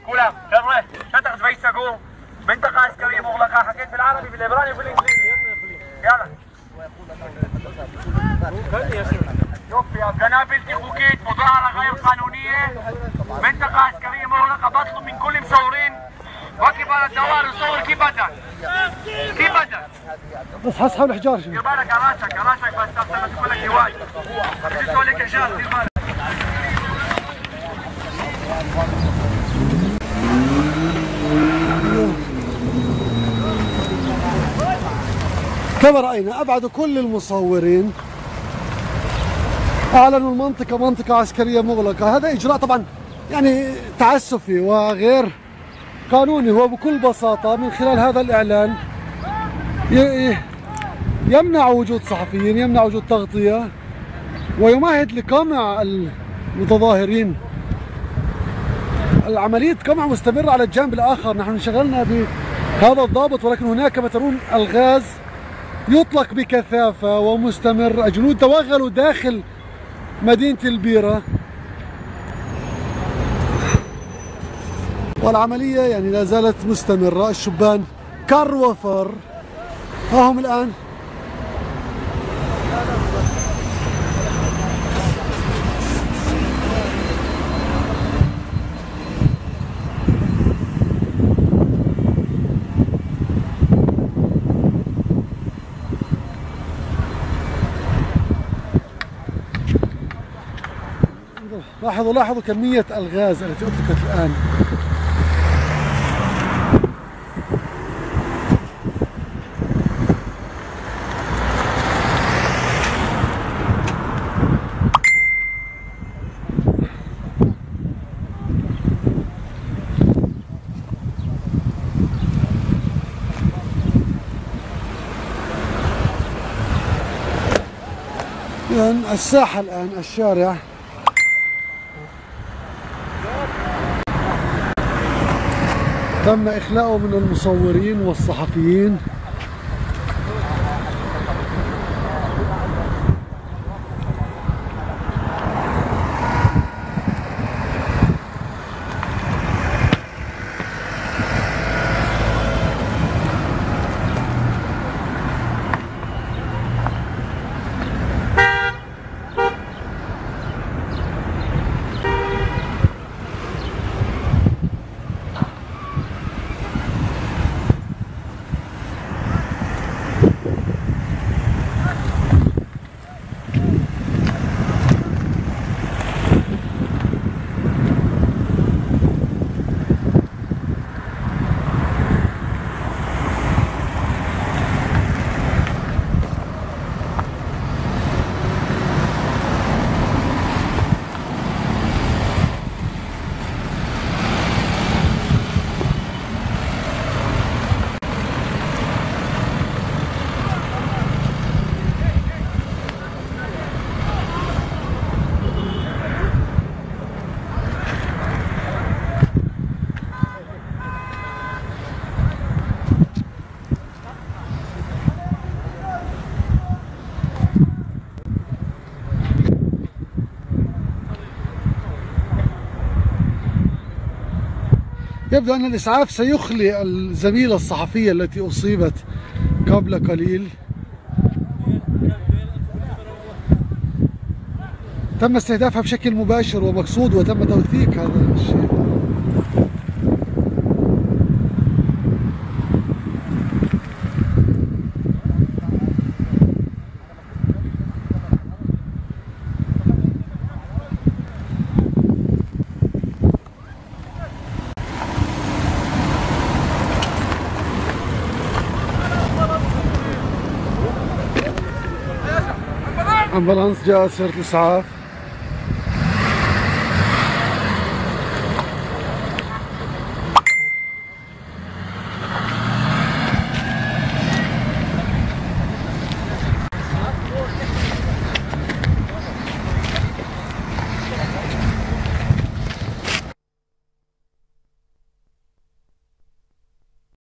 كلام خبره شتغ زي ساقو منطقه عسكريه مغلقه. حكيت بالعربي بالعبراني وبالانجليزي. يلا شوف يا افغانات بلتي خوكيت، مظاهره غير قانونيه، منطقه عسكريه مغلقه. بطلب من كل مصورين وكيف على الدوار يصور كيف بدا كيف بدا. بس حس حول الحجار شوي. دير بالك على راسك على راسك بس احسن ما تقول لك هواي. بيجوا لك رجال دير بالك. كما رأينا أبعدوا كل المصورين، أعلنوا المنطقة منطقة عسكرية مغلقة. هذا إجراء طبعا يعني تعسفي وغير قانوني. هو بكل بساطة من خلال هذا الإعلان يمنع وجود صحفيين، يمنع وجود تغطية، ويمهد لقمع المتظاهرين. العملية قمع مستمرة على الجانب الآخر. نحن انشغلنا بهذا الضابط، ولكن هناك كما ترون الغاز يطلق بكثافة ومستمر. الجنود توغلوا داخل مدينة البيرة، والعملية يعني لا زالت مستمرة. الشبان كر وفر، ها هم الآن لاحظوا كمية الغاز التي أطلقت الآن. إذن الساحة الآن، الشارع تم إخلاؤه من المصورين والصحفيين. يبدو أن الإسعاف سيخلي الزميلة الصحفية التي أصيبت قبل قليل. تم استهدافها بشكل مباشر ومقصود، وتم توثيق هذا الشيء. أمبولانس جاءت سيارة الإسعاف.